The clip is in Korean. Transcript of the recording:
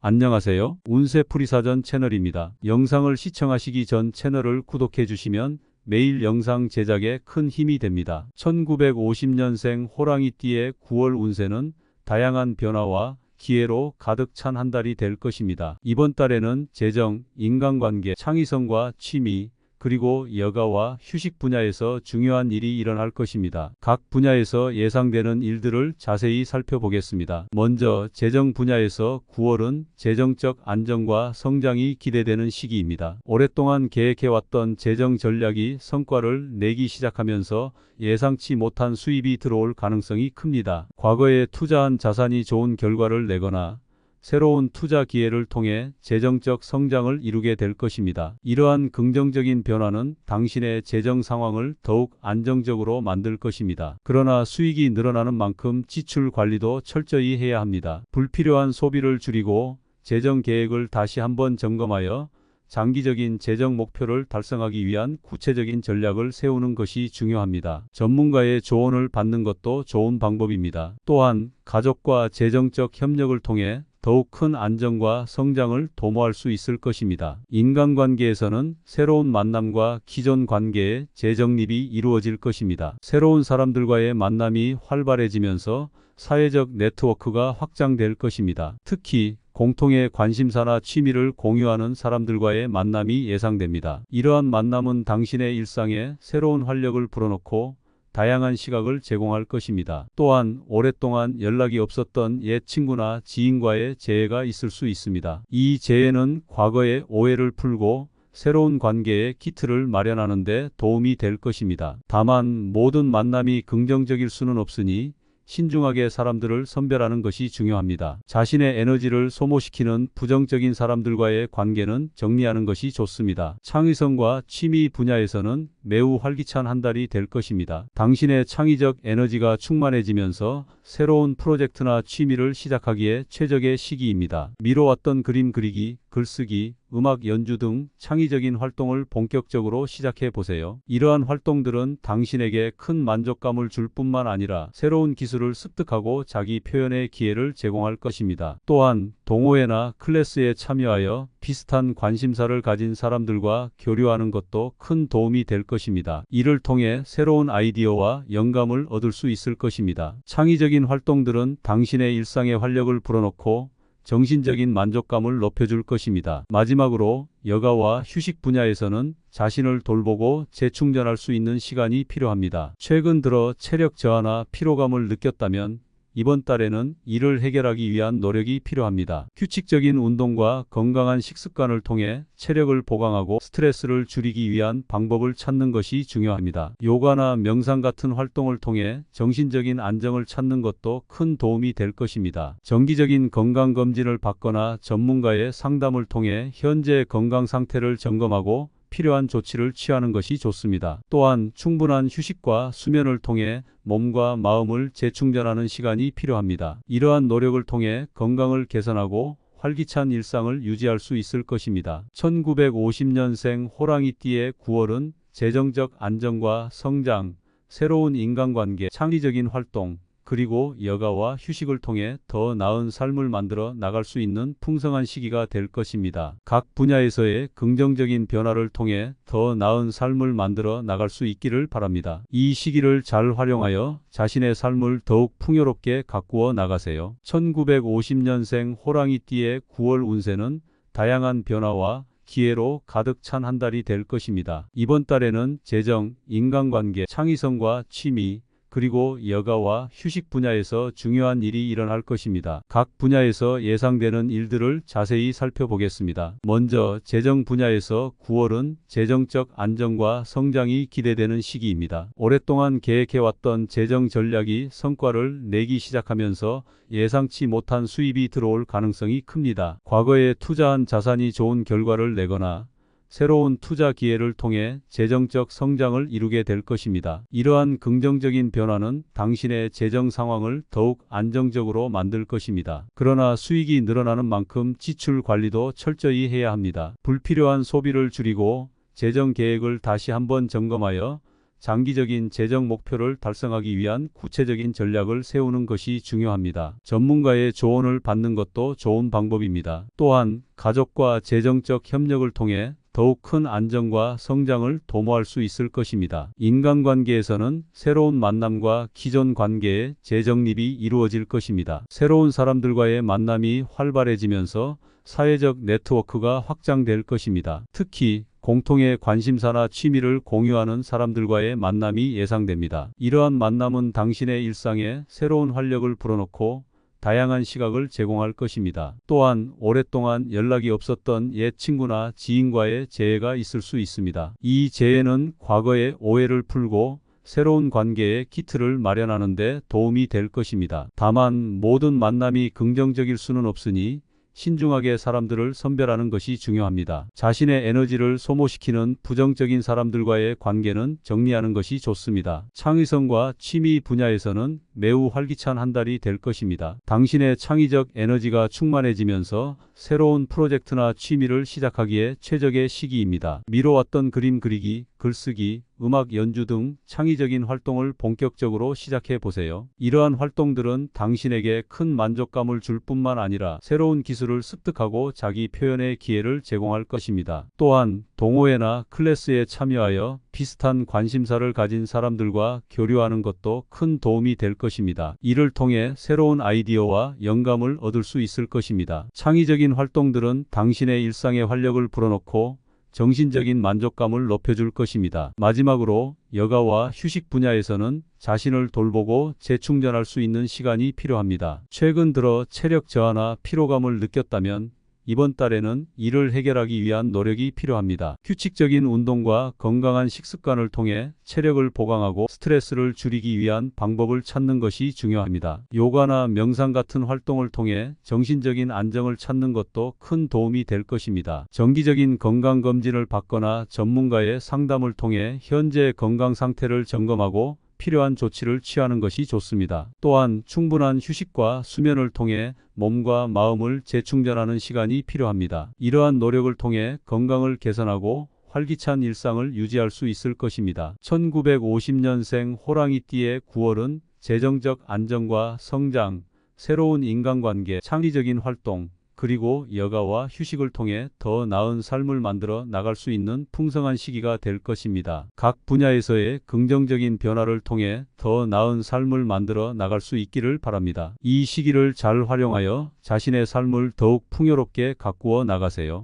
안녕하세요. 운세풀이사전 채널입니다. 영상을 시청하시기 전 채널을 구독해 주시면 매일 영상 제작에 큰 힘이 됩니다. 1950년생 호랑이띠의 9월 운세는 다양한 변화와 기회로 가득 찬 한 달이 될 것입니다. 이번 달에는 재정, 인간관계, 창의성과 취미, 그리고 여가와 휴식 분야에서 중요한 일이 일어날 것입니다. 각 분야에서 예상되는 일들을 자세히 살펴보겠습니다. 먼저 재정 분야에서 9월은 재정적 안정과 성장이 기대되는 시기입니다. 오랫동안 계획해왔던 재정 전략이 성과를 내기 시작하면서 예상치 못한 수입이 들어올 가능성이 큽니다. 과거에 투자한 자산이 좋은 결과를 내거나 새로운 투자 기회를 통해 재정적 성장을 이루게 될 것입니다. 이러한 긍정적인 변화는 당신의 재정 상황을 더욱 안정적으로 만들 것입니다. 그러나 수익이 늘어나는 만큼 지출 관리도 철저히 해야 합니다. 불필요한 소비를 줄이고 재정 계획을 다시 한번 점검하여 장기적인 재정 목표를 달성하기 위한 구체적인 전략을 세우는 것이 중요합니다. 전문가의 조언을 받는 것도 좋은 방법입니다. 또한 가족과 재정적 협력을 통해 더욱 큰 안정과 성장을 도모할 수 있을 것입니다. 인간관계에서는 새로운 만남과 기존 관계의 재정립이 이루어질 것입니다. 새로운 사람들과의 만남이 활발해지면서 사회적 네트워크가 확장될 것입니다. 특히 공통의 관심사나 취미를 공유하는 사람들과의 만남이 예상됩니다. 이러한 만남은 당신의 일상에 새로운 활력을 불어넣고 다양한 시각을 제공할 것입니다. 또한 오랫동안 연락이 없었던 옛 친구나 지인과의 재회가 있을 수 있습니다. 이 재회는 과거의 오해를 풀고 새로운 관계의 기틀을 마련하는 데 도움이 될 것입니다. 다만 모든 만남이 긍정적일 수는 없으니 신중하게 사람들을 선별하는 것이 중요합니다. 자신의 에너지를 소모시키는 부정적인 사람들과의 관계는 정리하는 것이 좋습니다. 창의성과 취미 분야에서는 매우 활기찬 한 달이 될 것입니다. 당신의 창의적 에너지가 충만해지면서 새로운 프로젝트나 취미를 시작하기에 최적의 시기입니다. 미뤄왔던 그림 그리기, 글쓰기, 음악 연주 등 창의적인 활동을 본격적으로 시작해 보세요. 이러한 활동들은 당신에게 큰 만족감을 줄 뿐만 아니라 새로운 기술을 습득하고 자기 표현의 기회를 제공할 것입니다. 또한 동호회나 클래스에 참여하여 비슷한 관심사를 가진 사람들과 교류하는 것도 큰 도움이 될 것입니다. 이를 통해 새로운 아이디어와 영감을 얻을 수 있을 것입니다. 창의적인 활동들은 당신의 일상에 활력을 불어넣고 정신적인 만족감을 높여줄 것입니다. 마지막으로 여가와 휴식 분야에서는 자신을 돌보고 재충전할 수 있는 시간이 필요합니다. 최근 들어 체력 저하나 피로감을 느꼈다면 이번 달에는 이를 해결하기 위한 노력이 필요합니다. 규칙적인 운동과 건강한 식습관을 통해 체력을 보강하고 스트레스를 줄이기 위한 방법을 찾는 것이 중요합니다. 요가나 명상 같은 활동을 통해 정신적인 안정을 찾는 것도 큰 도움이 될 것입니다. 정기적인 건강검진을 받거나 전문가의 상담을 통해 현재 건강 상태를 점검하고 필요한 조치를 취하는 것이 좋습니다. 또한 충분한 휴식과 수면을 통해 몸과 마음을 재충전하는 시간이 필요합니다. 이러한 노력을 통해 건강을 개선하고 활기찬 일상을 유지할 수 있을 것입니다. 1950년생 호랑이띠의 9월은 재정적 안정과 성장, 새로운 인간관계, 창의적인 활동, 그리고 여가와 휴식을 통해 더 나은 삶을 만들어 나갈 수 있는 풍성한 시기가 될 것입니다. 각 분야에서의 긍정적인 변화를 통해 더 나은 삶을 만들어 나갈 수 있기를 바랍니다. 이 시기를 잘 활용하여 자신의 삶을 더욱 풍요롭게 가꾸어 나가세요. 1950년생 호랑이띠의 9월 운세는 다양한 변화와 기회로 가득 찬 한 달이 될 것입니다. 이번 달에는 재정, 인간관계, 창의성과 취미, 그리고 여가와 휴식 분야에서 중요한 일이 일어날 것입니다. 각 분야에서 예상되는 일들을 자세히 살펴보겠습니다. 먼저 재정 분야에서 9월은 재정적 안정과 성장이 기대되는 시기입니다. 오랫동안 계획해왔던 재정 전략이 성과를 내기 시작하면서 예상치 못한 수입이 들어올 가능성이 큽니다. 과거에 투자한 자산이 좋은 결과를 내거나 새로운 투자 기회를 통해 재정적 성장을 이루게 될 것입니다. 이러한 긍정적인 변화는 당신의 재정 상황을 더욱 안정적으로 만들 것입니다. 그러나 수익이 늘어나는 만큼 지출 관리도 철저히 해야 합니다. 불필요한 소비를 줄이고 재정 계획을 다시 한번 점검하여 장기적인 재정 목표를 달성하기 위한 구체적인 전략을 세우는 것이 중요합니다. 전문가의 조언을 받는 것도 좋은 방법입니다. 또한 가족과 재정적 협력을 통해 더욱 큰 안정과 성장을 도모할 수 있을 것입니다. 인간관계에서는 새로운 만남과 기존 관계의 재정립이 이루어질 것입니다. 새로운 사람들과의 만남이 활발해지면서 사회적 네트워크가 확장될 것입니다. 특히 공통의 관심사나 취미를 공유하는 사람들과의 만남이 예상됩니다. 이러한 만남은 당신의 일상에 새로운 활력을 불어넣고 다양한 시각을 제공할 것입니다. 또한 오랫동안 연락이 없었던 옛 친구나 지인과의 재회가 있을 수 있습니다. 이 재회는 과거의 오해를 풀고 새로운 관계의 기틀을 마련하는 데 도움이 될 것입니다. 다만 모든 만남이 긍정적일 수는 없으니 신중하게 사람들을 선별하는 것이 중요합니다. 자신의 에너지를 소모시키는 부정적인 사람들과의 관계는 정리하는 것이 좋습니다. 창의성과 취미 분야에서는 매우 활기찬 한 달이 될 것입니다. 당신의 창의적 에너지가 충만해지면서 새로운 프로젝트나 취미를 시작하기에 최적의 시기입니다. 미뤄왔던 그림 그리기, 글쓰기, 음악 연주 등 창의적인 활동을 본격적으로 시작해 보세요. 이러한 활동들은 당신에게 큰 만족감을 줄 뿐만 아니라 새로운 기술을 습득하고 자기 표현의 기회를 제공할 것입니다. 또한 동호회나 클래스에 참여하여 비슷한 관심사를 가진 사람들과 교류하는 것도 큰 도움이 될 것입니다. 이를 통해 새로운 아이디어와 영감을 얻을 수 있을 것입니다. 창의적인 활동들은 당신의 일상에 활력을 불어넣고 정신적인 만족감을 높여줄 것입니다. 마지막으로 여가와 휴식 분야에서는 자신을 돌보고 재충전할 수 있는 시간이 필요합니다. 최근 들어 체력 저하나 피로감을 느꼈다면 이번 달에는 이를 해결하기 위한 노력이 필요합니다. 규칙적인 운동과 건강한 식습관을 통해 체력을 보강하고 스트레스를 줄이기 위한 방법을 찾는 것이 중요합니다. 요가나 명상 같은 활동을 통해 정신적인 안정을 찾는 것도 큰 도움이 될 것입니다. 정기적인 건강검진을 받거나 전문가의 상담을 통해 현재 건강 상태를 점검하고 필요한 조치를 취하는 것이 좋습니다. 또한 충분한 휴식과 수면을 통해 몸과 마음을 재충전하는 시간이 필요합니다. 이러한 노력을 통해 건강을 개선하고 활기찬 일상을 유지할 수 있을 것입니다. 1950년생 호랑이띠의 9월은 재정적 안정과 성장, 새로운 인간관계, 창의적인 활동, 그리고 여가와 휴식을 통해 더 나은 삶을 만들어 나갈 수 있는 풍성한 시기가 될 것입니다. 각 분야에서의 긍정적인 변화를 통해 더 나은 삶을 만들어 나갈 수 있기를 바랍니다. 이 시기를 잘 활용하여 자신의 삶을 더욱 풍요롭게 가꾸어 나가세요.